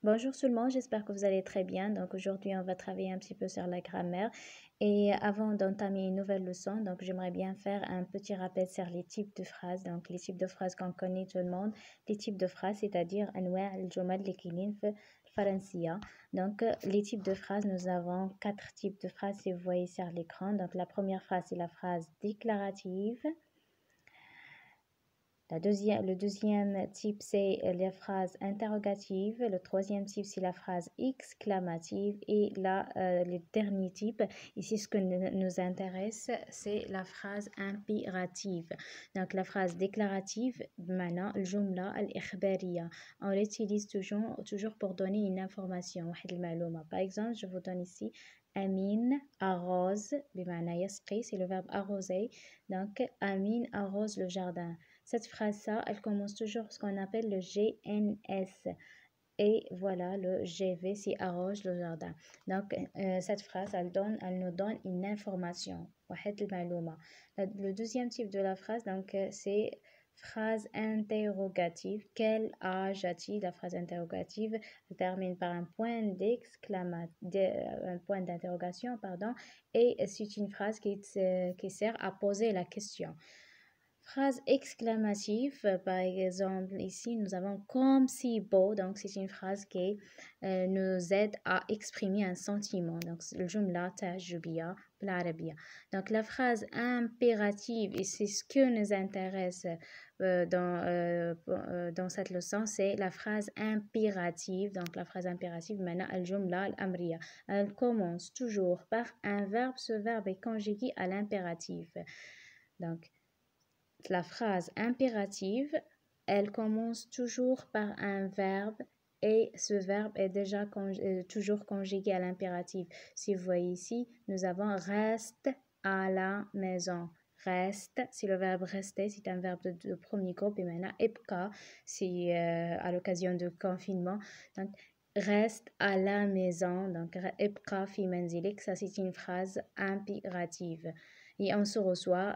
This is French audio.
Bonjour tout le monde, j'espère que vous allez très bien. Donc aujourd'hui, on va travailler un petit peu sur la grammaire. Et avant d'entamer une nouvelle leçon, donc j'aimerais bien faire un petit rappel sur les types de phrases. Donc les types de phrases qu'on connaît tout le monde, les types de phrases, c'est-à-dire أنواع الجمل اللي كاينين في الفرنسية. Donc les types de phrases, nous avons 4 types de phrases si vous voyez sur l'écran. Donc la première phrase, c'est la phrase déclarative. Le deuxième type, c'est les phrases interrogatives. Le troisième type, c'est la phrase exclamative. Et là, le dernier type, ici, ce que nous intéresse, c'est la phrase impérative. Donc, la phrase déclarative, maintenant, الجملة الإخبارية. On l'utilise toujours pour donner une information. Par exemple, je vous donne ici Amine arrose, c'est le verbe arroser. Donc, Amine arrose le jardin. Cette phrase-là, elle commence toujours ce qu'on appelle le GNS. Et voilà, le GV, c'est arrose le jardin. Donc, cette phrase, elle nous donne une information. Le deuxième type de la phrase, donc, c'est phrase interrogative. Quel âge a-t-il? La phrase interrogative termine par un point d'interrogation, pardon, et c'est une phrase qui sert à poser la question. Phrase exclamative, par exemple, ici nous avons comme si beau, donc c'est une phrase qui nous aide à exprimer un sentiment. Donc le jumla ta'jubia بالعربية. Donc la phrase impérative, et c'est ce que nous intéresse dans cette leçon, c'est la phrase impérative. Donc la phrase impérative, maintenant, al-jumla al-amriya. Elle commence toujours par un verbe. Ce verbe est conjugué à l'impératif. Donc, la phrase impérative, elle commence toujours par un verbe et ce verbe est déjà toujours conjugué à l'impératif. Si vous voyez ici, nous avons reste à la maison. Reste, c'est le verbe rester, c'est un verbe de premier groupe. Et maintenant, ibqa, c'est à l'occasion du confinement. Donc, reste à la maison. Donc, ibqa fi manzilik, ça c'est une phrase impérative. Et on se reçoit